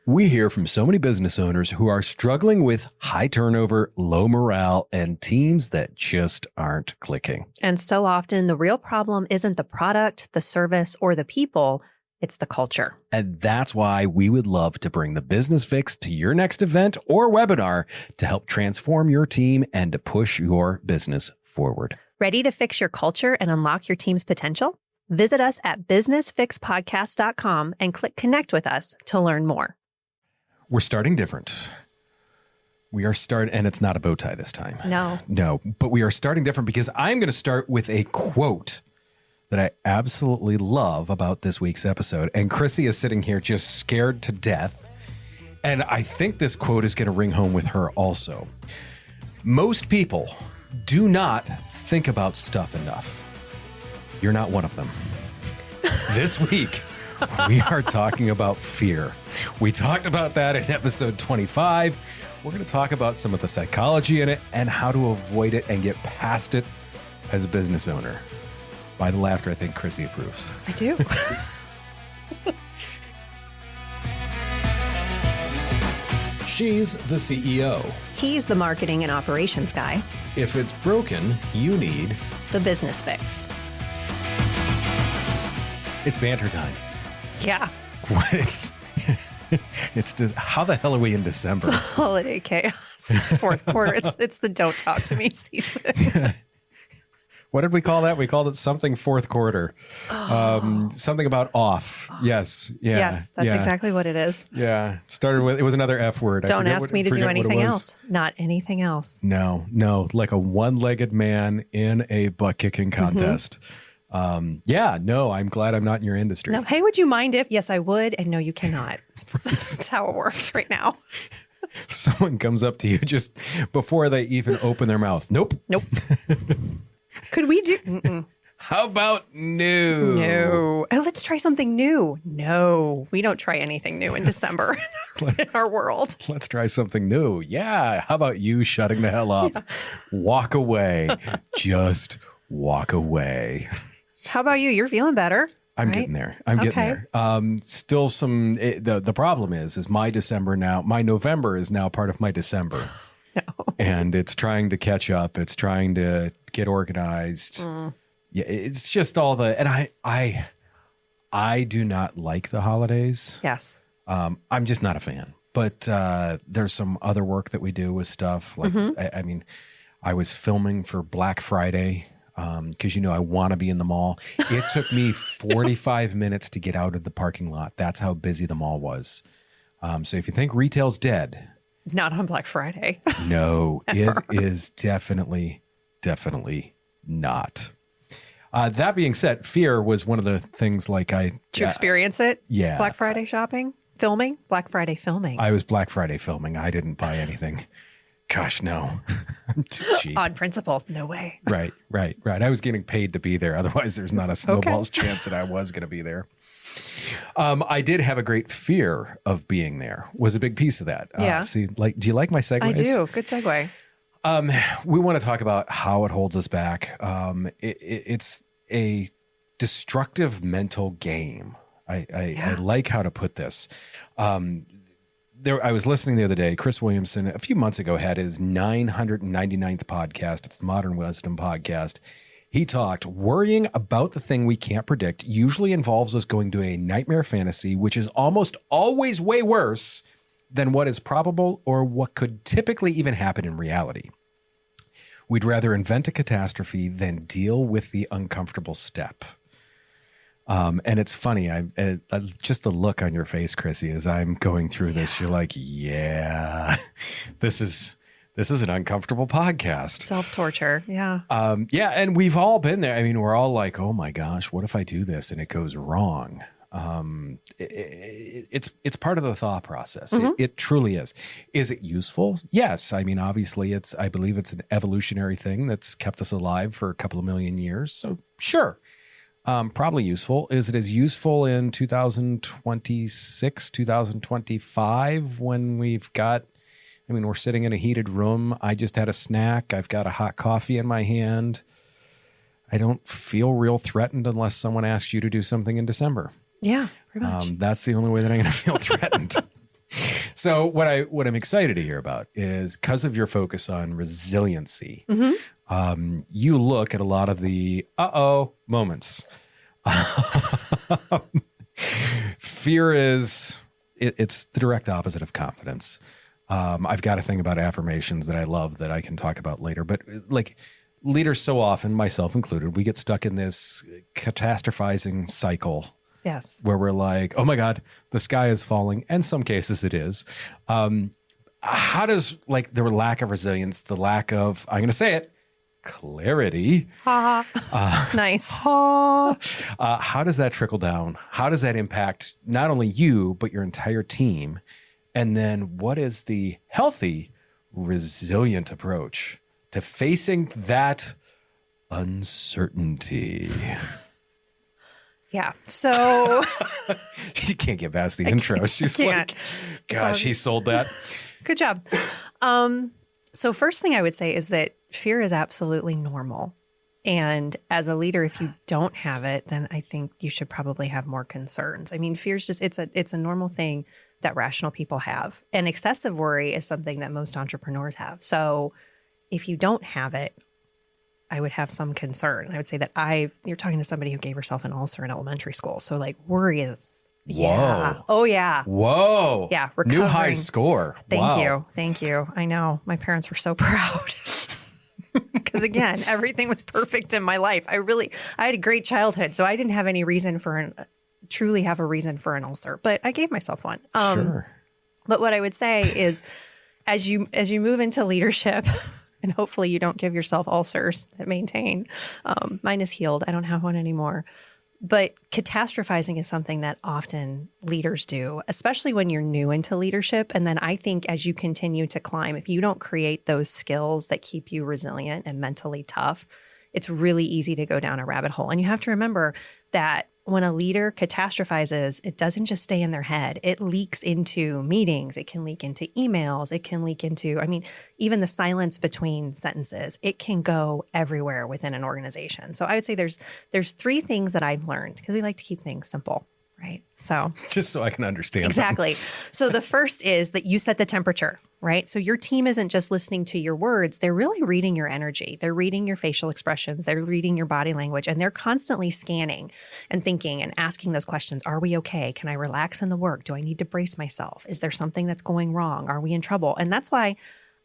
We hear from so many business owners who are struggling with high turnover, low morale, and teams that just aren't clicking. And so often the real problem isn't the product, the service, or the people. It's the culture. And that's why we would love to bring the business fix to your next event or webinar to help transform your team and to push your business forward. Ready to fix your culture and unlock your team's potential? Visit us at businessfixpodcast.com and click connect with us to learn more. We're starting different. And it's not a bow tie this time. No, but we are starting different because I'm going to start with a quote that I absolutely love about this week's episode. And Chrissy is sitting here just scared to death. And I think this quote is going to ring home with her also. Most people do not think about stuff enough. You're not one of them. This week, we are talking about fear. We talked about that in episode 25. We're going to talk about some of the psychology in it and how to avoid it and get past it as a business owner. By the laughter, I think Chrissy approves. I do. She's the CEO. He's the marketing and operations guy. If it's broken, you need the business fix. It's banter time. Yeah. It's just, how the hell are we in December? It's holiday chaos. It's fourth quarter. It's the don't talk to me season. What did we call that? We called it something fourth quarter. Something about off. Yes. Yeah. Yes, that's exactly what it is. Yeah. It was another F word. Don't ask me to do anything else. Not anything else. No. Like a one-legged man in a butt kicking contest. I'm glad I'm not in your industry. No. Hey, would you mind if? Yes, I would. And no, you cannot. That's how it works right now. Someone comes up to you just before they even open their mouth. Nope. Could we do? Mm-mm. How about new? No. Oh, let's try something new. No, we don't try anything new in December in our world. Let's try something new. Yeah. How about you shutting the hell up? Yeah. Walk away. Just walk away. How about you? You're feeling better. I'm getting there. Getting there. Still the problem is my November is now part of my December. No. And it's trying to catch up. It's trying to get organized. Yeah, it's just all and I do not like the holidays. Yes. I'm just not a fan. But there's some other work that we do with stuff. Like, I was filming for Black Friday because, I want to be in the mall. It took me 45 minutes to get out of the parking lot. That's how busy the mall was. So if you think retail's dead. Not on Black Friday. No, it is definitely not. That being said, fear was one of the things Did you experience it? Yeah. Black Friday shopping? Filming? Black Friday filming. I was Black Friday filming. I didn't buy anything. Gosh, no. I'm too cheap. On principle. No way. Right. I was getting paid to be there. Otherwise, there's not a snowball's chance that I was going to be there. I did have a great fear of being there. Was a big piece of that. Yeah. Do you like my segues? I do. Good segue. We want to talk about how it holds us back. It's a destructive mental game. I like how to put this. I was listening the other day. Chris Williamson, a few months ago, had his 999th podcast. It's the Modern Wisdom Podcast. He talked, worrying about the thing we can't predict usually involves us going to a nightmare fantasy, which is almost always way worse than what is probable or what could typically even happen in reality. We'd rather invent a catastrophe than deal with the uncomfortable step. And it's funny, just the look on your face, Chrissy, as I'm going through this, you're like, yeah, this is an uncomfortable podcast. Self-torture. Yeah. And we've all been there. I mean, we're all like, oh my gosh, what if I do this and it goes wrong? It's part of the thought process. Mm-hmm. It truly is. Is it useful? Yes. I mean, obviously I believe it's an evolutionary thing that's kept us alive for a couple of million years. So sure. Probably useful. Is it as useful in 2026, 2025 when we're sitting in a heated room. I just had a snack. I've got a hot coffee in my hand. I don't feel real threatened unless someone asks you to do something in December. Yeah, pretty much. That's the only way that I'm going to feel threatened. So what I'm excited to hear about is because of your focus on resiliency, you look at a lot of the moments. Fear is it's the direct opposite of confidence. I've got a thing about affirmations that I love that I can talk about later, but like leaders so often, myself included, we get stuck in this catastrophizing cycle. Yes. Where we're like, oh my God, the sky is falling. And some cases it is. How does like the lack of resilience, the lack of, I'm going to say it, clarity. Nice. How does that trickle down? How does that impact not only you, but your entire team? And then what is the healthy, resilient approach to facing that uncertainty? Yeah. So you can't get past the intro. She's like, gosh, he sold that. Good job. So first thing I would say is that fear is absolutely normal. And as a leader, if you don't have it, then I think you should probably have more concerns. I mean, fear is just, it's a normal thing that rational people have. And excessive worry is something that most entrepreneurs have. So if you don't have it, I would have some concern. I would say that you're talking to somebody who gave herself an ulcer in elementary school. So like worry is, yeah. Whoa. Oh yeah. Whoa. Yeah. Recovering. New high score. Thank you. Thank you. I know. My parents were so proud. Because again, everything was perfect in my life. I had a great childhood. So I didn't have any reason truly have a reason for an ulcer, but I gave myself one. Sure. But what I would say is as you move into leadership, and hopefully you don't give yourself ulcers that maintain. Mine is healed. I don't have one anymore. But catastrophizing is something that often leaders do, especially when you're new into leadership. And then I think as you continue to climb, if you don't create those skills that keep you resilient and mentally tough, it's really easy to go down a rabbit hole. And you have to remember that when a leader catastrophizes, it doesn't just stay in their head. It leaks into meetings. It can leak into emails. It can leak into, even the silence between sentences. It can go everywhere within an organization. So I would say there's three things that I've learned because we like to keep things simple, right? So just so I can understand. Exactly. So the first is that you set the temperature, right? So your team isn't just listening to your words. They're really reading your energy. They're reading your facial expressions. They're reading your body language, and they're constantly scanning and thinking and asking those questions. Are we okay? Can I relax in the work? Do I need to brace myself? Is there something that's going wrong? Are we in trouble? And that's why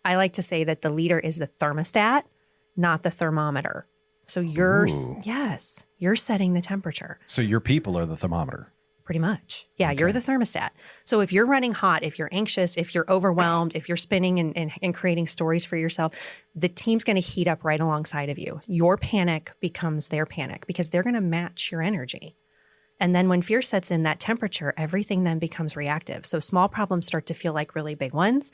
I like to say that the leader is the thermostat, not the thermometer. So you're setting the temperature. So your people are the thermometer. Pretty much. Yeah, okay. You're the thermostat. So if you're running hot, if you're anxious, if you're overwhelmed, if you're spinning and creating stories for yourself, the team's going to heat up right alongside of you. Your panic becomes their panic because they're going to match your energy. And then when fear sets in that temperature, everything then becomes reactive. So small problems start to feel like really big ones.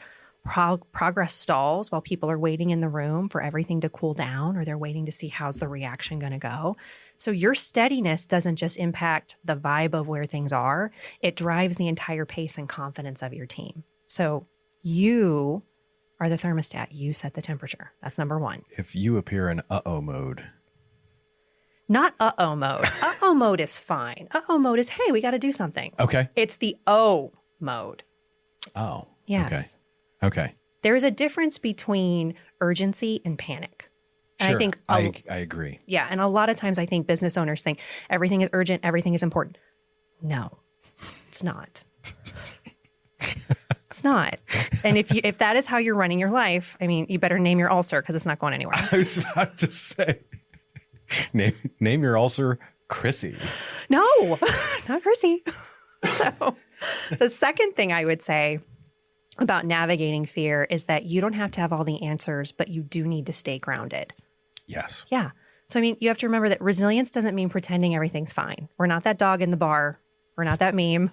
Progress stalls while people are waiting in the room for everything to cool down, or they're waiting to see how's the reaction going to go. So your steadiness doesn't just impact the vibe of where things are, it drives the entire pace and confidence of your team. So you are the thermostat. You set the temperature. That's number one. If you appear in mode. Not mode. Mode is fine. Mode is, hey, we got to do something. Okay. It's the O mode. Oh. Yes. Okay. There's a difference between urgency and panic. And sure. I think I agree. Yeah. And a lot of times I think business owners think everything is urgent, everything is important. No, it's not. It's not. And if that is how you're running your life, you better name your ulcer because it's not going anywhere. I was about to say, name your ulcer Chrissy. No, not Chrissy. So the second thing I would say about navigating fear is that you don't have to have all the answers, but you do need to stay grounded. Yes. Yeah. So, you have to remember that resilience doesn't mean pretending everything's fine. We're not that dog in the bar. We're not that meme.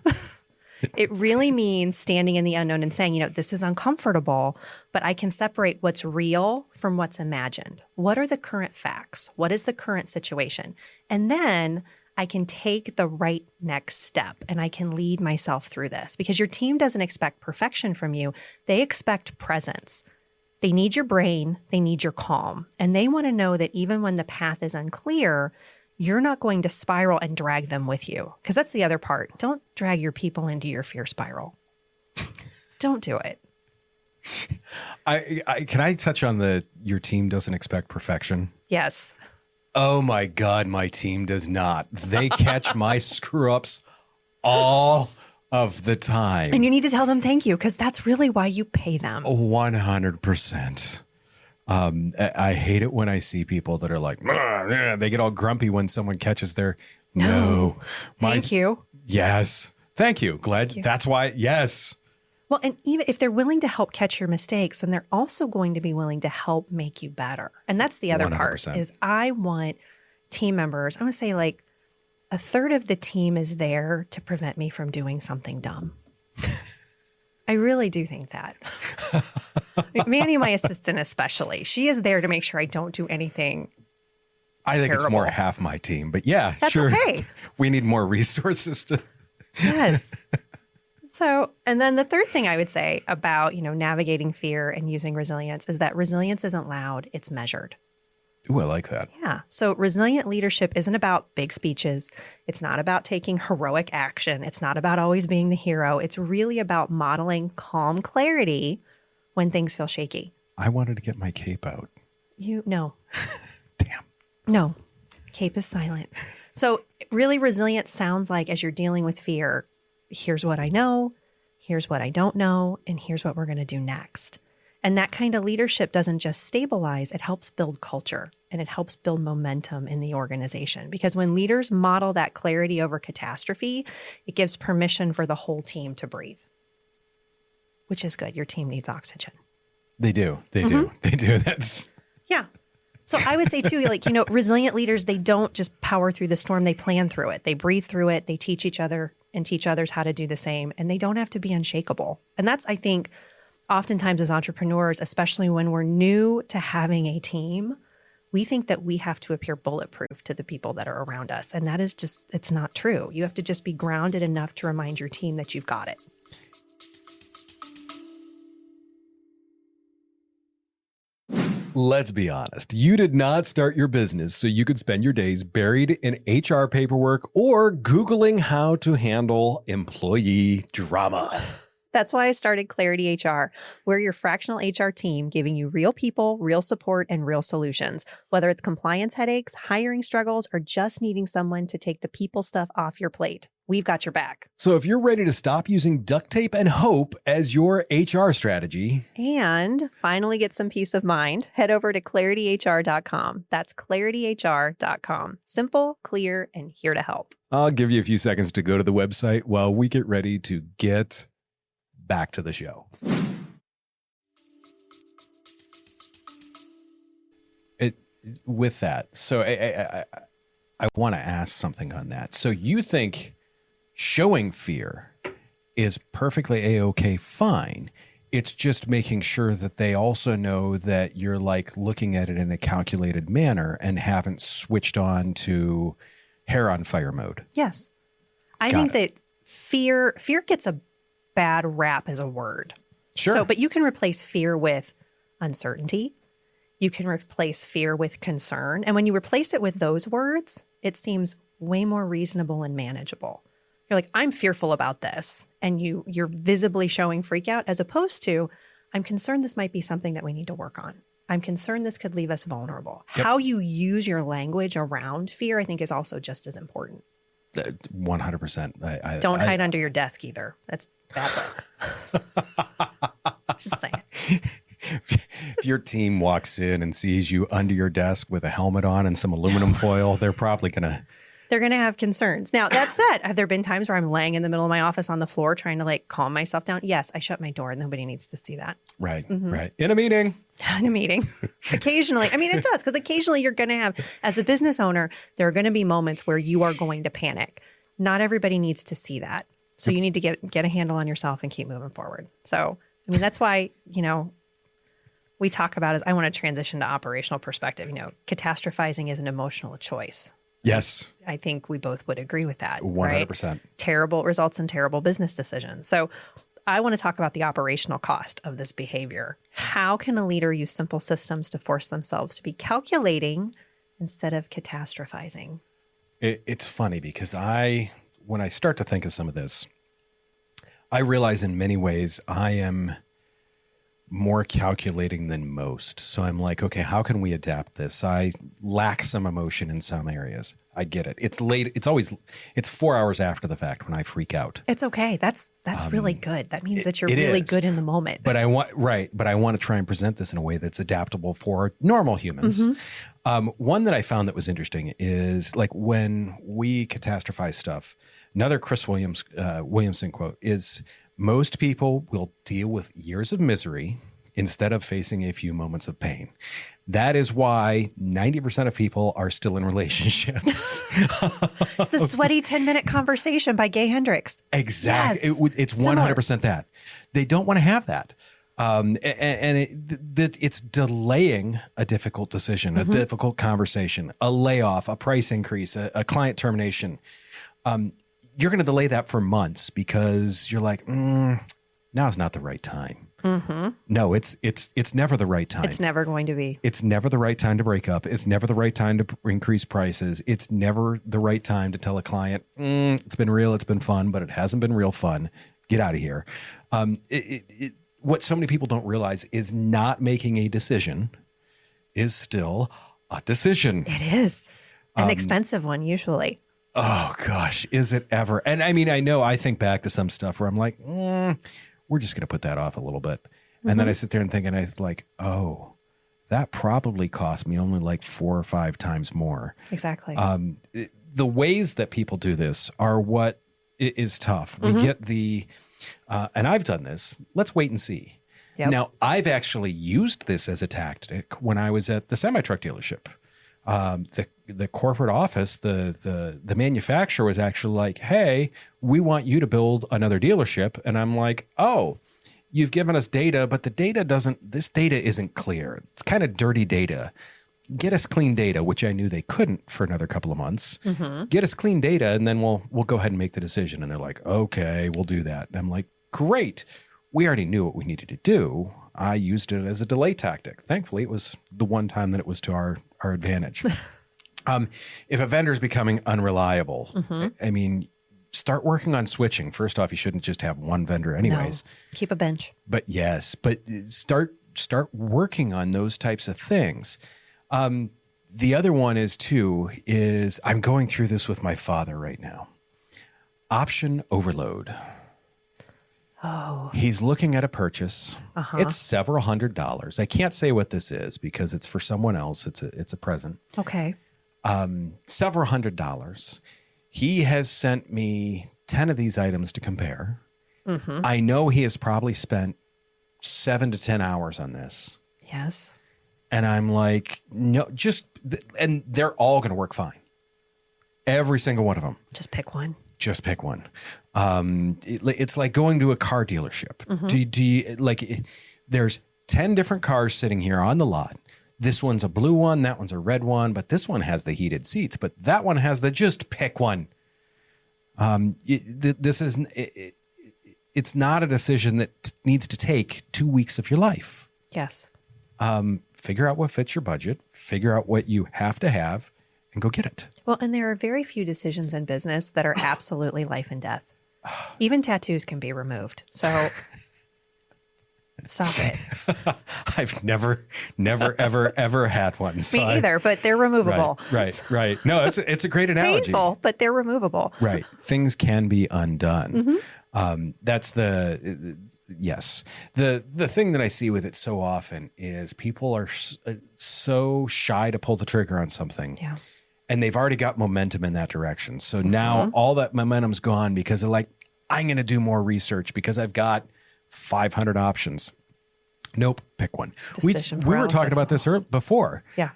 It really means standing in the unknown and saying, this is uncomfortable, but I can separate what's real from what's imagined. What are the current facts? What is the current situation? And then I can take the right next step and I can lead myself through this because your team doesn't expect perfection from you. They expect presence. They need your brain. They need your calm. And they want to know that even when the path is unclear, you're not going to spiral and drag them with you. Because that's the other part. Don't drag your people into your fear spiral. don't do it. Can I touch on your team doesn't expect perfection? Yes. Oh my God, my team does not. They catch my screw ups all of the time. And you need to tell them thank you, because that's really why you pay them. 100%. I hate it when I see people that are like, they get all grumpy when someone catches their no. Thank you. Yes. Thank you. Glad. Thank you. That's why. Yes. Well, and even if they're willing to help catch your mistakes, then they're also going to be willing to help make you better. And that's the other 100%. part is I want team members, I want to say like a third of the team is there to prevent me from doing something dumb. I really do think that. Manny, my assistant especially, she is there to make sure I don't do anything I think terrible. It's more half my team, but yeah, That's sure. okay. We need more resources to. Yes. So, and then the third thing I would say about, navigating fear and using resilience is that resilience isn't loud, it's measured. Ooh, I like that. Yeah. So resilient leadership isn't about big speeches. It's not about taking heroic action. It's not about always being the hero. It's really about modeling calm clarity when things feel shaky. I wanted to get my cape out. No. Damn. No. Cape is silent. So really resilient sounds like, as you're dealing with fear, here's what I know, here's what I don't know, and here's what we're going to do next. And that kind of leadership doesn't just stabilize, it helps build culture and it helps build momentum in the organization. Because when leaders model that clarity over catastrophe, it gives permission for the whole team to breathe, which is good. Your team needs oxygen. They do. They do. They do. That's. Yeah. So I would say too, resilient leaders, they don't just power through the storm. They plan through it. They breathe through it. They teach each other and teach others how to do the same. And they don't have to be unshakable. And that's, I think, oftentimes as entrepreneurs, especially when we're new to having a team, we think that we have to appear bulletproof to the people that are around us. And that is just, it's not true. You have to just be grounded enough to remind your team that you've got it. Let's be honest. You did not start your business so you could spend your days buried in HR paperwork or Googling how to handle employee drama. That's why I started Clarity HR. We're your fractional HR team, giving you real people, real support, and real solutions. Whether it's compliance headaches, hiring struggles, or just needing someone to take the people stuff off your plate, we've got your back. So if you're ready to stop using duct tape and hope as your HR strategy and finally get some peace of mind, head over to clarityhr.com. That's clarityhr.com. Simple, clear, and here to help. I'll give you a few seconds to go to the website while we get ready to get back to the show. With that, so I want to ask something on that. So you think showing fear is perfectly A-OK fine. It's just making sure that they also know that you're like looking at it in a calculated manner and haven't switched on to hair on fire mode. Yes. I think that fear gets a bad rap as a word. Sure. So, but you can replace fear with uncertainty. You can replace fear with concern. And when you replace it with those words, it seems way more reasonable and manageable. You're like, I'm fearful about this. And you're visibly showing freak out, as opposed to, I'm concerned this might be something that we need to work on. I'm concerned this could leave us vulnerable. Yep. How you use your language around fear, I think, is also just as important. 100%. Don't hide under your desk either. That's bad luck. Just saying. If your team walks in and sees you under your desk with a helmet on and some aluminum foil, they're probably they're going to have concerns. Now, that said, have there been times where I'm laying in the middle of my office on the floor trying to calm myself down? Yes, I shut my door. Nobody needs to see that. Right, right. In a meeting. In a meeting. Occasionally. I mean, it does, because occasionally you're going to have, as a business owner, there are going to be moments where you are going to panic. Not everybody needs to see that. So you need to get a handle on yourself and keep moving forward. So, I mean, that's why, we talk about is I want to transition to operational perspective. Catastrophizing is an emotional choice. Yes. I think we both would agree with that. 100%. Right? Terrible results in terrible business decisions. So I want to talk about the operational cost of this behavior. How can a leader use simple systems to force themselves to be calculating instead of catastrophizing? It's funny because when I start to think of some of this, I realize in many ways I am more calculating than most. So I'm like, okay, how can we adapt this? I lack some emotion in some areas. I get it. It's late. It's 4 hours after the fact when I freak out. It's okay. That's really good. That means that you're really good in the moment. But I want to try and present this in a way that's adaptable for normal humans. One that I found that was interesting is like when we catastrophize stuff, another Chris Williamson quote is, most people will deal with years of misery instead of facing a few moments of pain. That is why 90% of people are still in relationships. It's the sweaty 10-minute conversation by Gay Hendricks. Exactly. Yes. It's 100% that. They don't want to have that. It's delaying a difficult decision, a difficult conversation, a layoff, a price increase, a client termination. You're going to delay that for months because you're like, now's not the right time. No, it's never the right time. It's never going to be. It's never the right time to break up. It's never the right time to increase prices. It's never the right time to tell a client, it's been real, it's been fun, but it hasn't been real fun. Get out of here. What so many people don't realize is not making a decision is still a decision. It is. An expensive one, usually. Oh, gosh, is it ever? And I mean, I think back to some stuff where I'm like, we're just going to put that off a little bit. And then I sit there and think, and I like, oh, that probably cost me only like 4 or 5 times more. Exactly. The ways that people do this are what is tough. We get and I've done this, let's wait and see. Yep. Now, I've actually used this as a tactic when I was at the semi-truck dealership. The corporate office, the manufacturer was actually like, hey, we want you to build another dealership. And I'm like, oh, you've given us data, but this data isn't clear. It's kind of dirty data. Get us clean data, which I knew they couldn't for another couple of months. Get us clean data, and then we'll go ahead and make the decision. And they're like, okay, we'll do that. And I'm like, great. We already knew what we needed to do. I used it as a delay tactic. Thankfully, it was the one time that it was to our advantage. If a vendor is becoming unreliable, I mean, start working on switching. First off, you shouldn't just have one vendor anyways. No. Keep a bench. But yes, start working on those types of things. The other one is I'm going through this with my father right now. Option overload. Oh. He's looking at a purchase. It's several $100s. I can't say what this is because it's for someone else. It's a present. Okay. Several $100s. He has sent me 10 of these items to compare. I know he has probably spent 7 to 10 hours on this. Yes. And I'm like, no, and they're all going to work fine. Every single one of them. Just pick one. Just pick one. It's like going to a car dealership. Do you there's 10 different cars sitting here on the lot. This one's a blue one. That one's a red one. But this one has the heated seats. But that one has the just pick one. It's not a decision that needs to take 2 weeks of your life. Yes. Figure out what fits your budget. Figure out what you have to have. And go get it. Well, and there are very few decisions in business that are absolutely life and death. Even tattoos can be removed. So stop it. I've never, ever had one. So Me either, but they're removable. Right. No, it's a great analogy. Painful, but they're removable. Right. Things can be undone. That's yes. The thing that I see with it so often is people are so shy to pull the trigger on something. Yeah. And they've already got momentum in that direction. So now all that momentum's gone because they're like, I'm going to do more research because I've got 500 options. Nope, pick one. We were talking about this before. Yeah.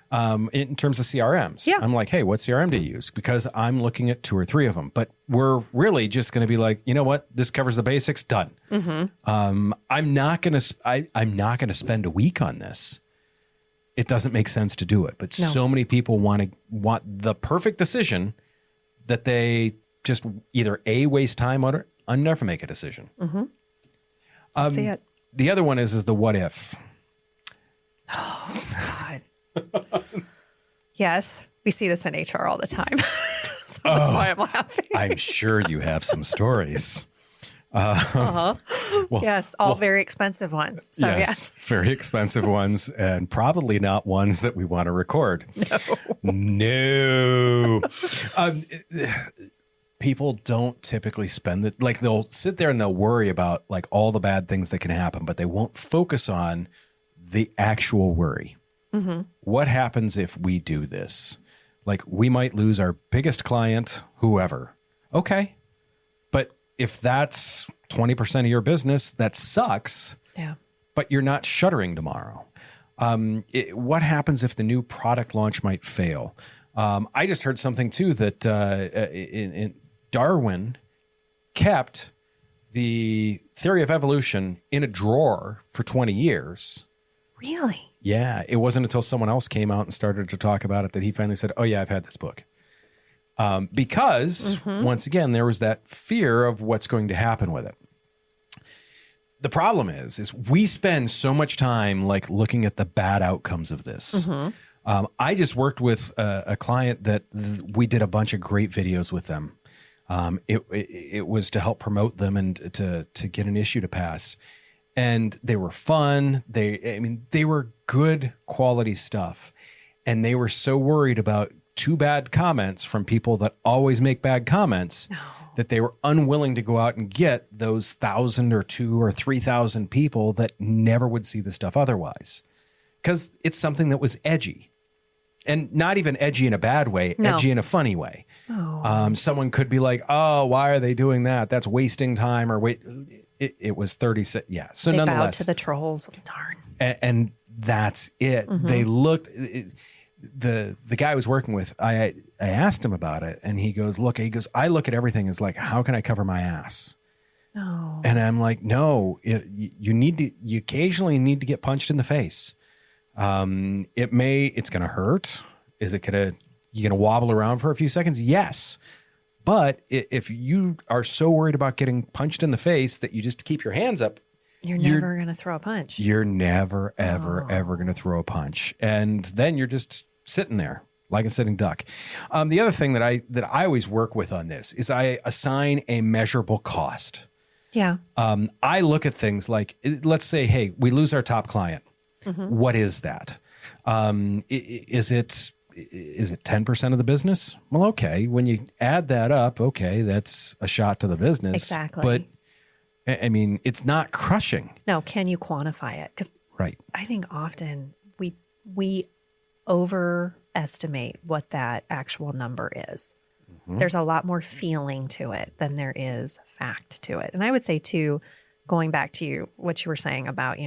In terms of CRMs. Yeah. I'm like, hey, what CRM do you use? Because I'm looking at 2 or 3 of them. But we're really just going to be like, you know what? This covers the basics. Done. I'm not going to spend a week on this. It doesn't make sense to do it. But so many people want the perfect decision that they just either waste time on it or never make a decision. See it. The other one is the what if. Oh, God. Yes. We see this in HR all the time. So that's why I'm laughing. I'm sure you have some stories. Well, yes, all very expensive ones. So yes, very expensive ones, and probably not ones that we want to record. No. People don't typically spend it, like they'll sit there and they'll worry about like all the bad things that can happen, but they won't focus on the actual worry. Mm-hmm. What happens if we do this? Like we might lose our biggest client, whoever. Okay. But if that's 20% of your business, that sucks. Yeah. But you're not shuttering tomorrow. What happens if the new product launch might fail? I just heard something too that in Darwin kept the theory of evolution in a drawer for 20 years. Really? Yeah. It wasn't until someone else came out and started to talk about it that he finally said, oh yeah, I've had this book. Because once again, there was that fear of what's going to happen with it. The problem is we spend so much time like looking at the bad outcomes of this. I just worked with a client that we did a bunch of great videos with them. It was to help promote them and to get an issue to pass. And they were fun. They were good quality stuff. And they were so worried about two bad comments from people that always make bad comments that they were unwilling to go out and get those 1,000 or 2,000 or 3,000 people that never would see the stuff otherwise. Because it's something that was edgy. And not even edgy in a bad way, edgy in a funny way. Someone could be like, oh, why are they doing that? That's wasting time. Or wait, it was 36. Yeah. So they nonetheless. bowed to the trolls. Darn. And that's it. They looked, the guy I was working with, I asked him about it and he goes, I look at everything as like, how can I cover my ass? No. And I'm like, no, you occasionally need to get punched in the face. It's going to hurt. You going to wobble around for a few seconds? Yes. But if you are so worried about getting punched in the face that you just keep your hands up, you're never going to throw a punch. You're never, ever, ever going to throw a punch. And then you're just sitting there like a sitting duck. The other thing that I always work with on this is I assign a measurable cost. Yeah. I look at things like, let's say, hey, we lose our top client. What is that? Is it 10% of the business? Well, okay. When you add that up, okay, that's a shot to the business. Exactly. But I mean, it's not crushing. No, can you quantify it? Because I think often we overestimate what that actual number is. There's a lot more feeling to it than there is fact to it. And I would say too, going back to what you were saying about,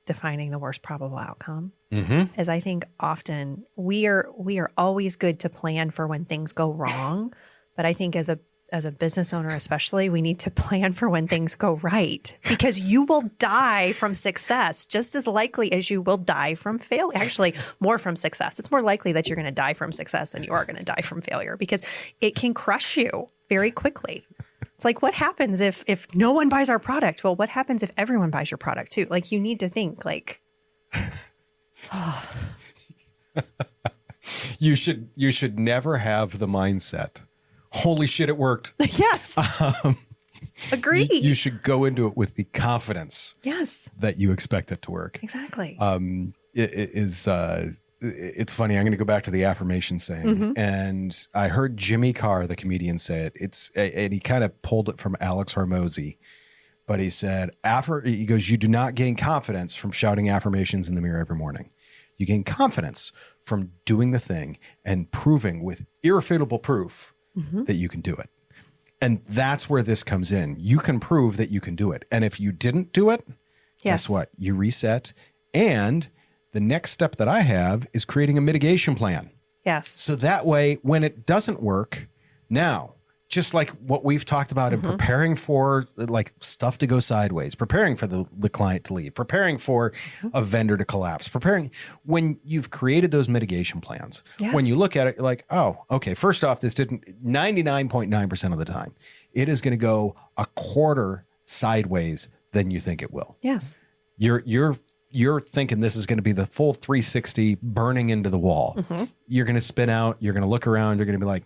defining the worst probable outcome, is I think often we are always good to plan for when things go wrong. But I think as a business owner, especially, we need to plan for when things go right, because you will die from success just as likely as you will die from failure. Actually, more from success. It's more likely that you're going to die from success than you are going to die from failure, because it can crush you very quickly. It's like, what happens if no one buys our product? Well, what happens if everyone buys your product too? Like, you need to think like, you should never have the mindset, holy shit, it worked. Yes. Agreed. You should go into it with the confidence. Yes. That you expect it to work. Exactly. It's funny. I'm going to go back to the affirmation saying, and I heard Jimmy Carr, the comedian, say it. And he kind of pulled it from Alex Hormozy, but he said, he goes, you do not gain confidence from shouting affirmations in the mirror every morning. You gain confidence from doing the thing and proving with irrefutable proof that you can do it. And that's where this comes in. You can prove that you can do it. And if you didn't do it, guess what? You reset. And the next step that I have is creating a mitigation plan. Yes. So that way, when it doesn't work, now, just like what we've talked about in preparing for like stuff to go sideways, preparing for the client to leave, preparing for a vendor to collapse, when you've created those mitigation plans, when you look at it, you're like, oh, okay, first off, this didn't 99.9% of the time, it is going to go a quarter sideways than you think it will. Yes. You're thinking this is going to be the full 360 burning into the wall. You're going to spin out. You're going to look around. You're going to be like,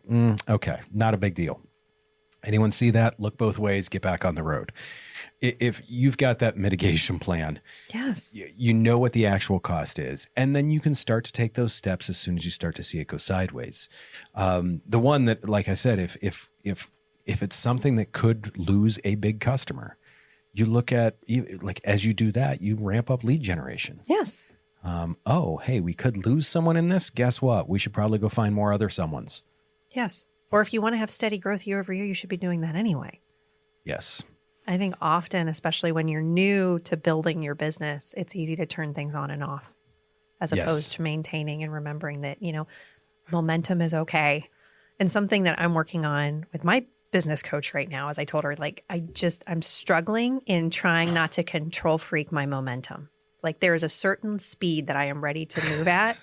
okay, not a big deal. Anyone see that? Look both ways, get back on the road. If you've got that mitigation plan, yes, you know what the actual cost is, and then you can start to take those steps as soon as you start to see it go sideways. The one that, like I said, if it's something that could lose a big customer, you look at, like, as you do that, you ramp up lead generation. Yes. Oh, hey, we could lose someone in this. Guess what? We should probably go find more other someones. Yes. Or if you want to have steady growth year over year, you should be doing that anyway. Yes. I think often, especially when you're new to building your business, it's easy to turn things on and off as opposed to maintaining and remembering that, momentum is okay. And something that I'm working on with my business coach right now, as I told her, like, I'm struggling in trying not to control freak my momentum. Like, there is a certain speed that I am ready to move at.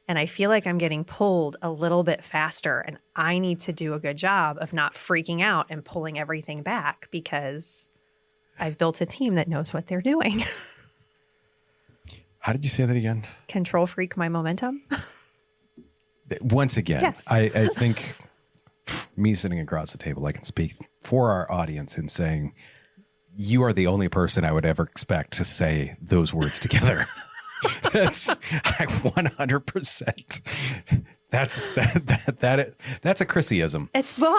And I feel like I'm getting pulled a little bit faster, and I need to do a good job of not freaking out and pulling everything back because I've built a team that knows what they're doing. How did you say that again? Control freak my momentum. Once again, yes. I think me sitting across the table, I can speak for our audience in saying you are the only person I would ever expect to say those words together. That's 100%. That's a Chrissyism.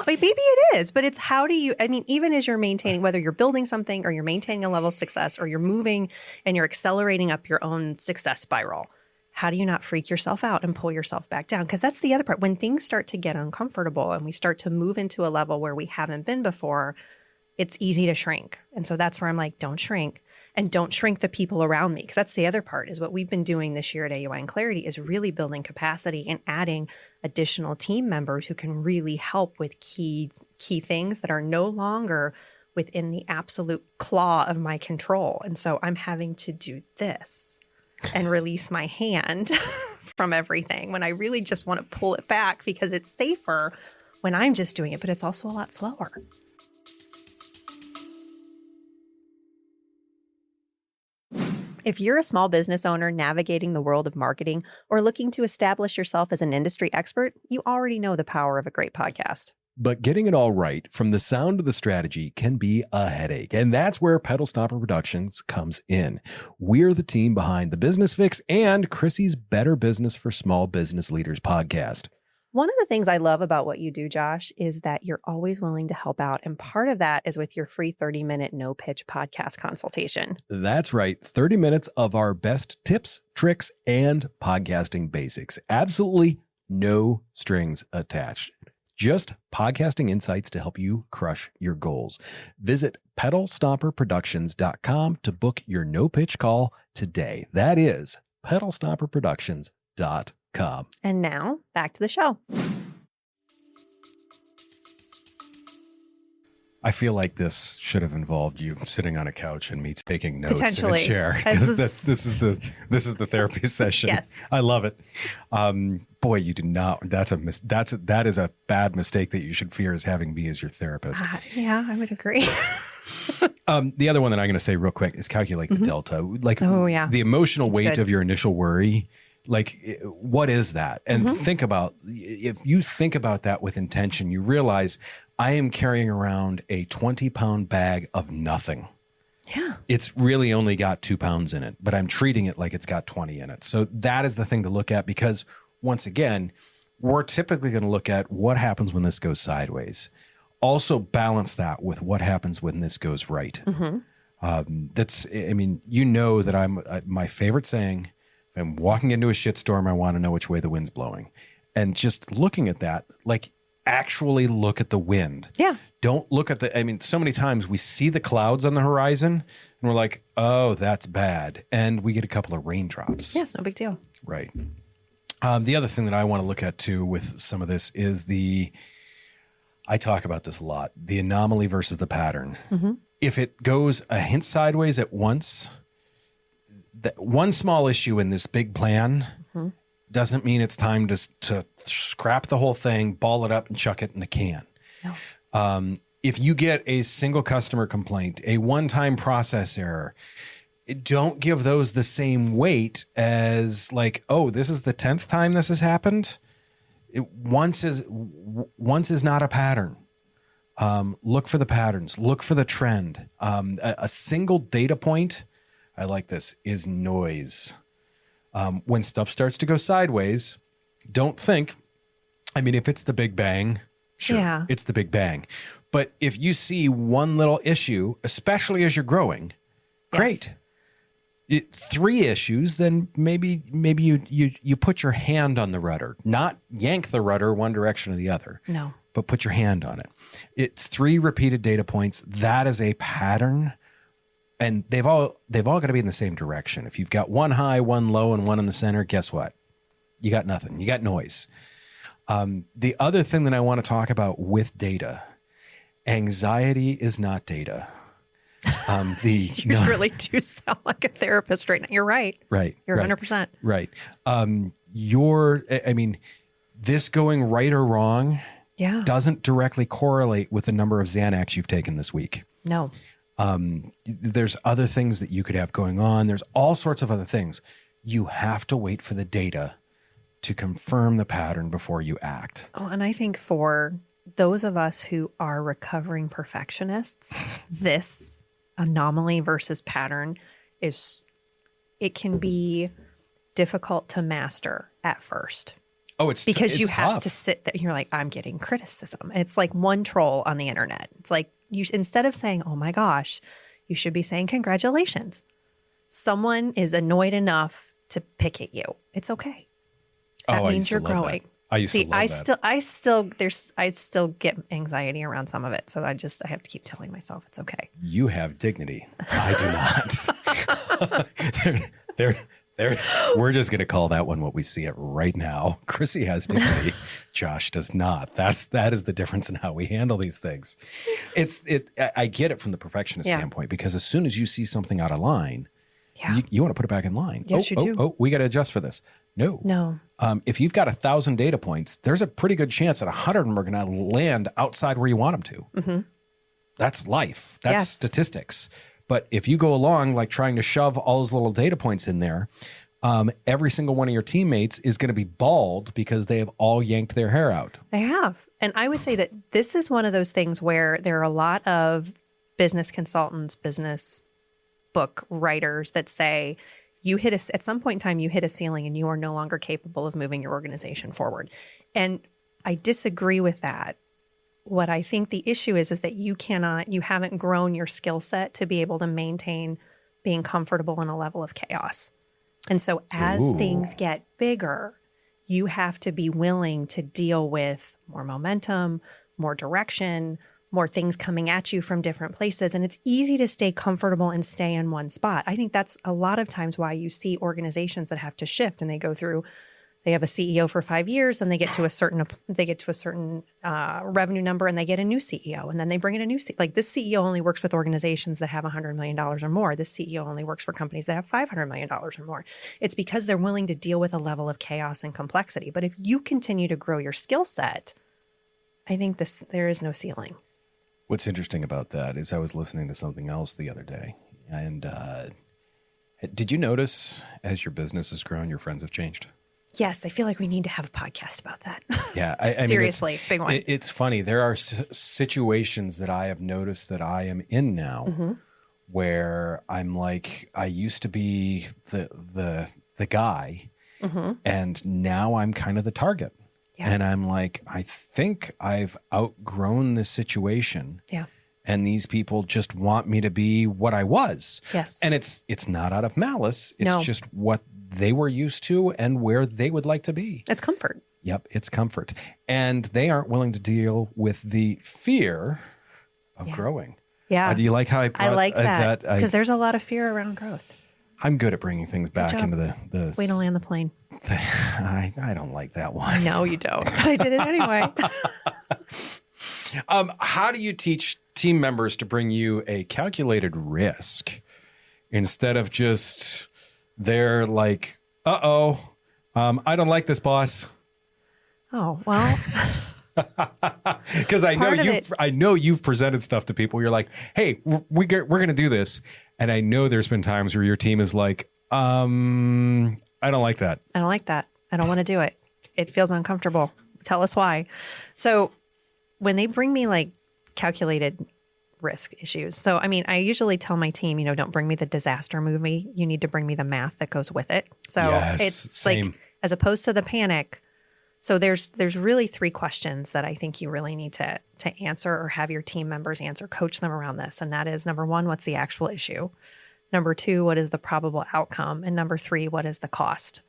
Maybe it is, but it's how do you, even as you're maintaining, whether you're building something or you're maintaining a level of success or you're moving and you're accelerating up your own success spiral, how do you not freak yourself out and pull yourself back down? Because that's the other part. When things start to get uncomfortable and we start to move into a level where we haven't been before, it's easy to shrink. And so that's where I'm like, don't shrink. And don't shrink the people around me. Because that's the other part, is what we've been doing this year at AUI and Clarity is really building capacity and adding additional team members who can really help with key things that are no longer within the absolute claw of my control. And so I'm having to do this and release my hand from everything when I really just want to pull it back because it's safer when I'm just doing it, but it's also a lot slower. If you're a small business owner navigating the world of marketing or looking to establish yourself as an industry expert, you already know the power of a great podcast. But getting it all right from the sound to the strategy can be a headache. And that's where Pedal Stopper Productions comes in. We're the team behind the Business Fix and Chrissy's Better Business for Small Business Leaders podcast. One of the things I love about what you do, Josh, is that you're always willing to help out. And part of that is with your free 30-minute no-pitch podcast consultation. That's right. 30 minutes of our best tips, tricks, and podcasting basics. Absolutely no strings attached. Just podcasting insights to help you crush your goals. Visit pedalstopperproductions.com to book your no-pitch call today. That is pedalstopperproductions.com. And now back to the show. I feel like this should have involved you sitting on a couch and me taking notes in a chair. This is the therapy session. Yes, I love it. Boy, you do not. That is a bad mistake that you should fear, is having me as your therapist. Yeah, I would agree. The other one that I'm going to say real quick is calculate the delta. Like, the emotional weight of your initial worry. Like, what is that? And think about, if you think about that with intention, you realize I am carrying around a 20-pound bag of nothing. Yeah. It's really only got 2 pounds in it, but I'm treating it like it's got 20 in it. So that is the thing to look at, because once again, we're typically going to look at what happens when this goes sideways. Also balance that with what happens when this goes right. That I'm my favorite saying, if I'm walking into a shitstorm, I want to know which way the wind's blowing. And just looking at that, like, actually look at the wind. Yeah. Don't look at so many times we see the clouds on the horizon and we're like, oh, that's bad. And we get a couple of raindrops. Yeah, it's no big deal. Right. The other thing that I want to look at too with some of this is I talk about this a lot, the anomaly versus the pattern. If it goes a hint sideways at once, that one small issue in this big plan doesn't mean it's time to scrap the whole thing, ball it up and chuck it in the can. No. If you get a single customer complaint, a one-time process error, don't give those the same weight as like, oh, this is the 10th time this has happened. Once is not a pattern. Look for the patterns, look for the trend. A single data point, I like this, is noise. When stuff starts to go sideways, don't think, I mean, if it's the Big Bang, sure, it's the Big Bang. But if you see one little issue, especially as you're growing, great. 3 issues, then maybe you put your hand on the rudder, not yank the rudder one direction or the other. No. But put your hand on it. It's 3 repeated data points. That is a pattern. And they've all got to be in the same direction. If you've got 1 high, 1 low, and 1 in the center, guess what? You got nothing. You got noise. The other thing that I want to talk about with data, anxiety is not data. You really do sound like a therapist right now. You're right. Right. You're 100%. Right. This going right or wrong doesn't directly correlate with the number of Xanax you've taken this week. No. There's other things that you could have going on. There's all sorts of other things. You have to wait for the data to confirm the pattern before you act. Oh, and I think for those of us who are recovering perfectionists, this anomaly versus pattern it can be difficult to master at first. Oh, it's because you have tough. to sit there. You're like, I'm getting criticism. And it's like one troll on the internet. It's like instead of saying, oh my gosh, you should be saying congratulations. Someone is annoyed enough to pick at you. It's okay. That means you're growing. I used to love that. I still get anxiety around some of it. So I have to keep telling myself it's okay. You have dignity. I do not. We're just going to call that one what we see it right now. Chrissy has dignity. Josh does not. That is the difference in how we handle these things. I get it from the perfectionist standpoint, because as soon as you see something out of line, you want to put it back in line. Yes, you do. Oh, we got to adjust for this. No. If you've got 1,000 data points, there's a pretty good chance that 100 of them are going to land outside where you want them to. Mm-hmm. That's life. That's statistics. But if you go along like trying to shove all those little data points in there, every single one of your teammates is going to be bald because they have all yanked their hair out. They have. And I would say that this is one of those things where there are a lot of business consultants, business book writers that say at some point in time, you hit a ceiling and you are no longer capable of moving your organization forward. And I disagree with that. What I think the issue is that you haven't grown your skill set to be able to maintain being comfortable in a level of chaos. And so as things get bigger, you have to be willing to deal with more momentum, more direction, more things coming at you from different places. And it's easy to stay comfortable and stay in one spot. I think that's a lot of times why you see organizations that have to shift, and they have a CEO for 5 years, and they get to a certain revenue number, and they get a new CEO, and then they bring in a new CEO. Like, this CEO only works with organizations that have $100 million or more. This CEO only works for companies that have $500 million or more. It's because they're willing to deal with a level of chaos and complexity. But if you continue to grow your skill set, I think there is no ceiling. What's interesting about that is I was listening to something else the other day, and did you notice as your business has grown, your friends have changed? Yes, I feel like we need to have a podcast about that. Yeah. I Seriously, mean, big one. It's funny. There are situations that I have noticed that I am in now where I'm like, I used to be the guy, and now I'm kind of the target. Yeah. And I'm like, I think I've outgrown this situation. Yeah. And these people just want me to be what I was. Yes. And it's not out of malice. It's just what they were used to and where they would like to be. It's comfort. Yep, it's comfort. And they aren't willing to deal with the fear of growing. Yeah. Do you like how I like that? Because there's a lot of fear around growth. I'm good at bringing things back into the Wait to land the plane. I don't like that one. No, you don't. But I did it anyway. How do you teach team members to bring you a calculated risk instead of just they're like, I don't like this, boss? Oh, well. Because I know you've presented stuff to people. You're like, hey, we're going to do this. And I know there's been times where your team is like, I don't like that. I don't like that. I don't want to do it. It feels uncomfortable. Tell us why. So when they bring me like calculated risk issues. So, I mean, I usually tell my team, don't bring me the disaster movie. You need to bring me the math that goes with it. So it's same. like, as opposed to the panic. So there's really 3 questions that I think you really need to answer, or have your team members answer, coach them around this. And that is, number 1, what's the actual issue? Number 2, what is the probable outcome? And number 3, what is the cost?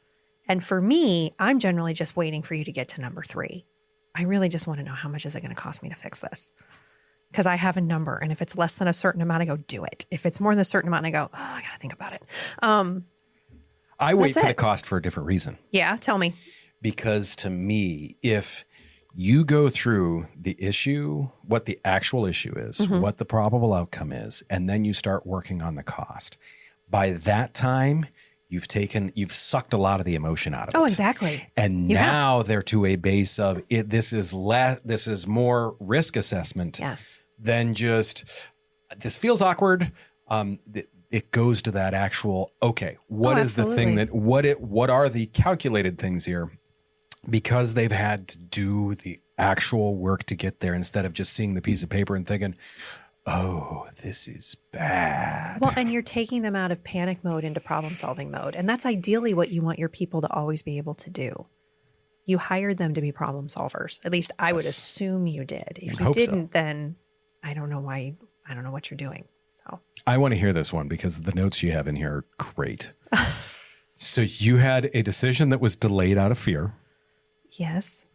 And for me, I'm generally just waiting for you to get to number 3. I really just want to know, how much is it going to cost me to fix this? Because I have a number. And if it's less than a certain amount, I go, do it. If it's more than a certain amount, I go, oh, I got to think about it. I wait for the cost for a different reason. Yeah, tell me. Because to me, if you go through the issue, what the actual issue is, what the probable outcome is, and then you start working on the cost, by that time, you've sucked a lot of the emotion out of it. Oh, exactly. And now they're to a base of it. This is more risk assessment than just, this feels awkward. It goes to that actual, okay, what is the thing that, what are the calculated things here? Because they've had to do the actual work to get there, instead of just seeing the piece of paper and thinking, oh, this is bad. Well, and you're taking them out of panic mode into problem solving mode. And that's ideally what you want your people to always be able to do. You hired them to be problem solvers. At least I would assume you did. If you didn't, then I don't know why. I don't know what you're doing. So I want to hear this one, because the notes you have in here are great. So you had a decision that was delayed out of fear. Yes.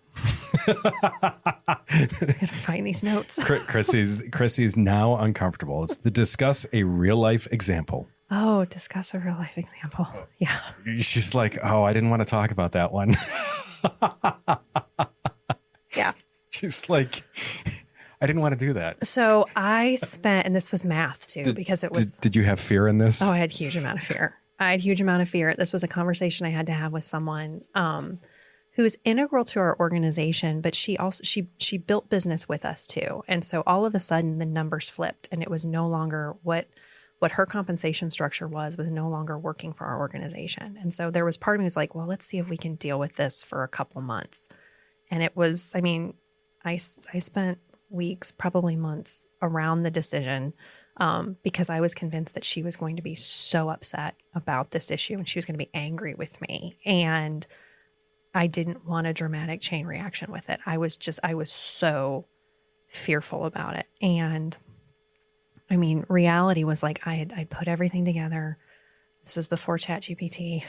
I gotta find these notes. Chrissy's now uncomfortable. It's to discuss a real life example. Oh, discuss a real life example. Yeah. She's like, oh, I didn't want to talk about that one. Yeah. She's like, I didn't want to do that. So I spent, and this was math too, because it was. Did you have fear in this? Oh, I had a huge amount of fear. This was a conversation I had to have with someone who is integral to our organization, but she built business with us too. And so all of a sudden the numbers flipped, and it was no longer what her compensation structure was no longer working for our organization. And so there was part of me was like, well, let's see if we can deal with this for a couple months. And it was, I mean, I spent weeks, probably months around the decision because I was convinced that she was going to be so upset about this issue, and she was going to be angry with me. And I didn't want a dramatic chain reaction with it. I was so fearful about it. And I mean, reality was like, I'd put everything together. This was before ChatGPT,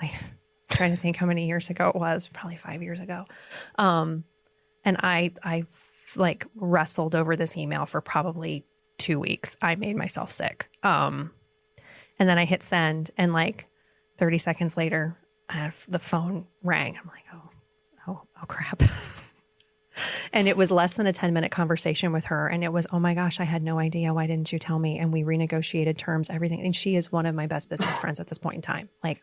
like trying to think how many years ago it was, probably 5 years ago. And I like wrestled over this email for probably 2 weeks. I made myself sick. And then I hit send, and like 30 seconds later, the phone rang. I'm like, oh crap. And it was less than a 10-minute conversation with her. And it was, oh my gosh, I had no idea. Why didn't you tell me? And we renegotiated terms, everything. And she is one of my best business friends at this point in time. Like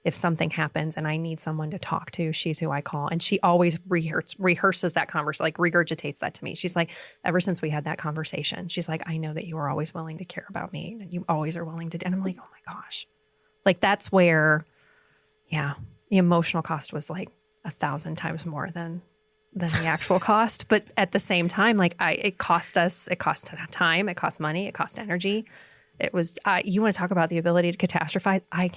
if something happens and I need someone to talk to, she's who I call. And she always rehearses that conversation, like regurgitates that to me. She's like, ever since we had that conversation, she's like, I know that you are always willing to care about me. And you always are willing to. And I'm like, oh my gosh. Like that's where, yeah, the emotional cost was like 1,000 times more than the actual cost. But at the same time, like it cost time, it cost money, it cost energy. It was, you want to talk about the ability to catastrophize? I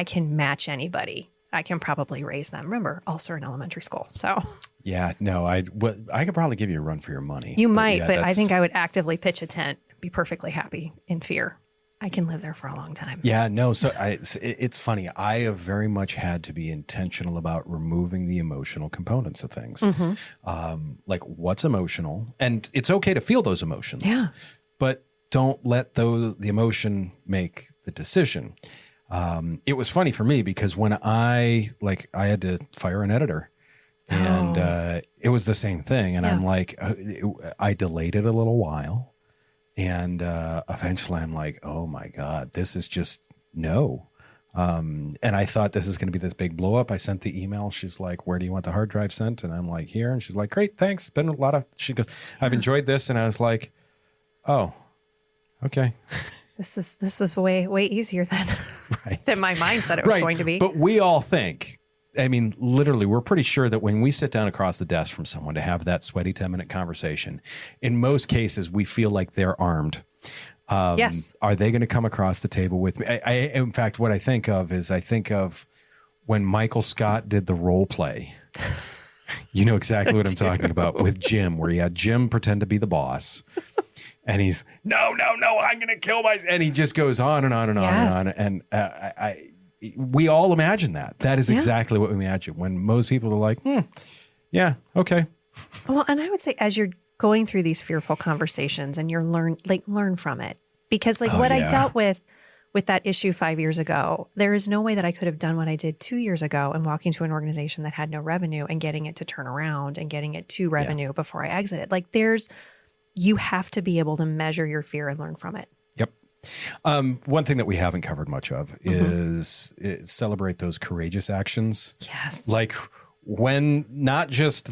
can match anybody. I can probably raise them. Remember, also in elementary school. So yeah, no, I could probably give you a run for your money. You might, but I think I would actively pitch a tent, be perfectly happy in fear. I can live there for a long time. Yeah, no. So it's funny. I have very much had to be intentional about removing the emotional components of things. Mm-hmm. Like what's emotional, and it's okay to feel those emotions. Yeah. But don't let the emotion make the decision. It was funny for me because when I had to fire an editor, and it was the same thing. And I'm like, I delayed it a little while. And eventually I'm like, oh my God, this is just no. And I thought this is going to be this big blow up. I sent the email. She's like, where do you want the hard drive sent? And I'm like, here. And she's like, great, thanks. It's been a lot of, she goes, I've enjoyed this. And I was like, oh, okay. This was way easier than my mind said it was going to be. But we all think I mean, literally, we're pretty sure that when we sit down across the desk from someone to have that sweaty 10-minute conversation, in most cases, we feel like they're armed. Yes. Are they going to come across the table with me? In fact, what I think of when Michael Scott did the role play. You know exactly what I'm talking about with Jim, where he had Jim pretend to be the boss. And he's, no, I'm going to kill myself. And he just goes on and on and on and on. And we all imagine that. That is exactly what we imagine when most people are like, yeah, okay. Well, and I would say as you're going through these fearful conversations and you're learn from it. Because I dealt with that issue 5 years ago, there is no way that I could have done what I did 2 years ago and walking to an organization that had no revenue and getting it to turn around and getting it to revenue before I exited. You have to be able to measure your fear and learn from it. Yep. One thing that we haven't covered much of is celebrate those courageous actions. Yes. Like when not just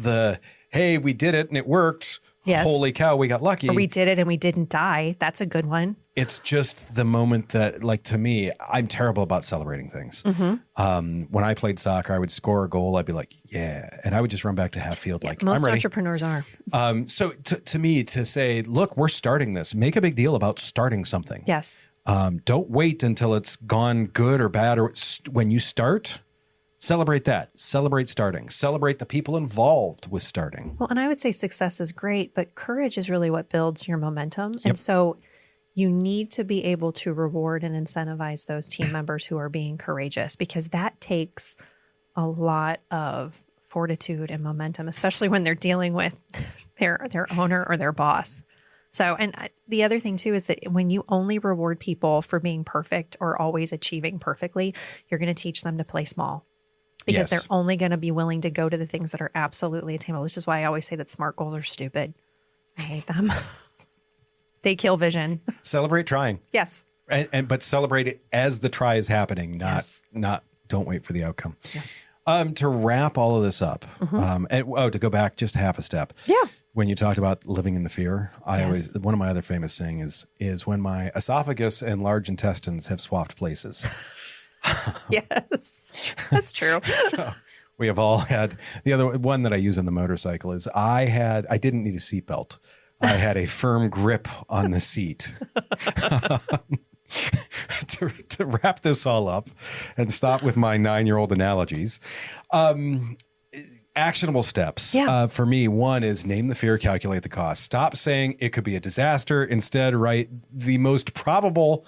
hey, we did it and it worked. Yes. Holy cow, we got lucky. Or we did it and we didn't die. That's a good one. It's just the moment that, to me, I'm terrible about celebrating things. When I played soccer, I would score a goal. I'd be like, yeah. And I would just run back to half field most I'm ready. entrepreneurs are. So to me, to say, look, we're starting this. Make a big deal about starting something. Yes. Don't wait until it's gone good or bad. Or when you start, celebrate that. Celebrate starting. Celebrate the people involved with starting. Well, and I would say success is great, but courage is really what builds your momentum. Yep. And so you need to be able to reward and incentivize those team members who are being courageous, because that takes a lot of fortitude and momentum, especially when they're dealing with their owner or their boss. So, and the other thing too is that when you only reward people for being perfect or always achieving perfectly, you're going to teach them to play small. Because they're only going to be willing to go to the things that are absolutely attainable. This is why I always say that SMART goals are stupid. I hate them. They kill vision. Celebrate trying. Yes. But celebrate it as the try is happening, not don't wait for the outcome. Yes. To wrap all of this up, to go back just half a step. Yeah. When you talked about living in the fear, one of my other famous sayings is when my esophagus and large intestines have swapped places. Yes, that's true. So we have all had. The other one that I use on the motorcycle is I didn't need a seatbelt. I had a firm grip on the seat. To wrap this all up and stop with my 9-year-old analogies, actionable steps. For me, one is name the fear, calculate the cost. Stop saying it could be a disaster. Instead, write the most probable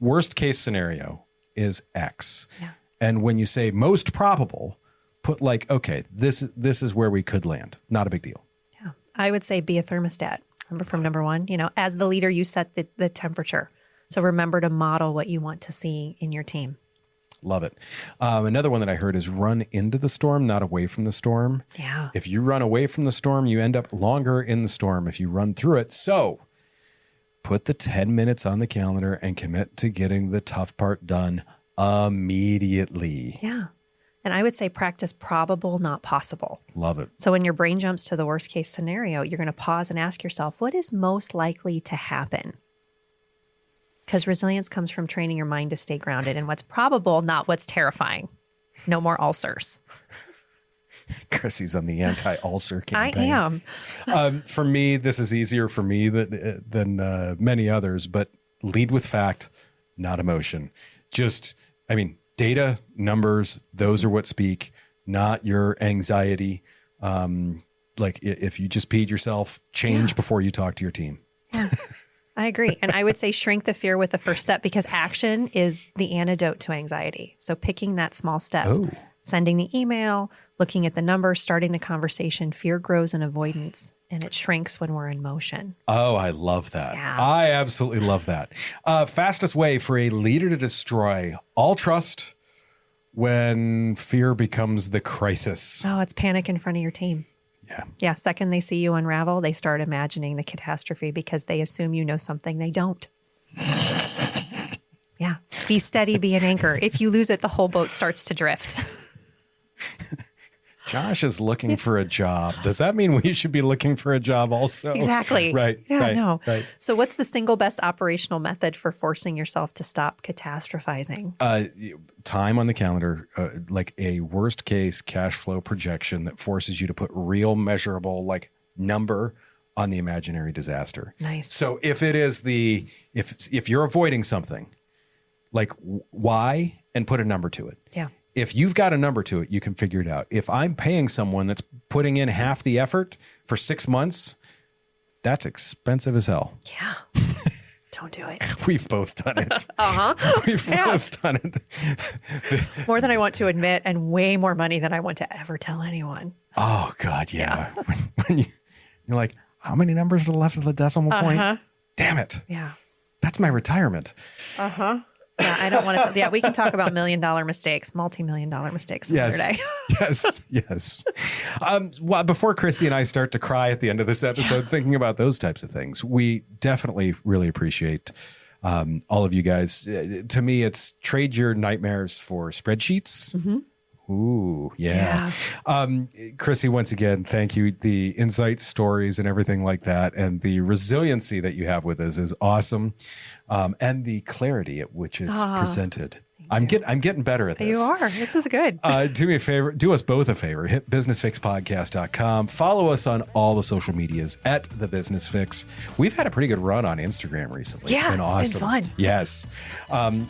worst case scenario is X. Yeah. And when you say most probable, put okay, this is where we could land. Not a big deal. Yeah. I would say be a thermostat. Remember from number one, as the leader, you set the temperature. So remember to model what you want to see in your team. Love it. Another one that I heard is run into the storm, not away from the storm. Yeah. If you run away from the storm, you end up longer in the storm if you run through it. So put the 10 minutes on the calendar and commit to getting the tough part done immediately. Yeah. And I would say practice probable, not possible. Love it. So when your brain jumps to the worst case scenario, you're going to pause and ask yourself, what is most likely to happen? Because resilience comes from training your mind to stay grounded in what's probable, not what's terrifying. No more ulcers. Chrissy's on the anti-ulcer campaign. I am. For me, this is easier for me than many others, but lead with fact, not emotion. Data, numbers, those are what speak, not your anxiety. If you just peed yourself, change before you talk to your team. Yeah, I agree. And I would say shrink the fear with the first step, because action is the antidote to anxiety. So picking that small step, sending the email, looking at the numbers, starting the conversation, fear grows in avoidance. And it shrinks when we're in motion. Oh, I love that. Yeah. I absolutely love that. Fastest way for a leader to destroy all trust when fear becomes the crisis. Oh, it's panic in front of your team. Yeah. Yeah. Second they see you unravel, they start imagining the catastrophe because they assume you know something they don't. Yeah. Be steady, be an anchor. If you lose it, the whole boat starts to drift. Josh is looking for a job. Does that mean we should be looking for a job also? Exactly. Right. Yeah, right, no. Right. So what's the single best operational method for forcing yourself to stop catastrophizing? Time on the calendar, like a worst case cash flow projection that forces you to put real measurable like number on the imaginary disaster. Nice. So if it is if you're avoiding something, like why, and put a number to it. Yeah. If you've got a number to it, you can figure it out. If I'm paying someone that's putting in half the effort for 6 months, that's expensive as hell. Yeah. Don't do it. We've both done it. We've both done it. More than I want to admit, and way more money than I want to ever tell anyone. Oh, God, yeah. When you're like, how many numbers are left of the decimal point? Damn it. Yeah. That's my retirement. Yeah, I don't want to. Yeah, we can talk about $1,000,000 mistakes, multi-million-dollar mistakes another day. Yes. Well, before Chrissy and I start to cry at the end of this episode, thinking about those types of things, we definitely really appreciate all of you guys. To me, it's trade your nightmares for spreadsheets. Ooh, yeah. Chrissy, once again, thank you. The insight, stories, and everything like that, and the resiliency that you have with us is awesome, and the clarity at which it's presented. I'm getting better at this. You are. This is good. Do me a favor. Do us both a favor. Hit businessfixpodcast.com. Follow us on all the social medias at The Business Fix. We've had a pretty good run on Instagram recently. Yeah, it's been awesome. It's been fun. Yes.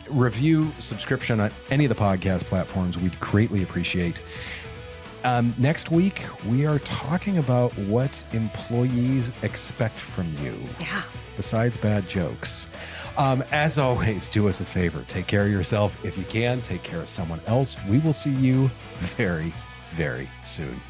Review, subscription on any of the podcast platforms. We'd greatly appreciate. Next week, we are talking about what employees expect from you. Yeah. Besides bad jokes. As always, do us a favor. Take care of yourself. If you can, take care of someone else. We will see you very, very soon.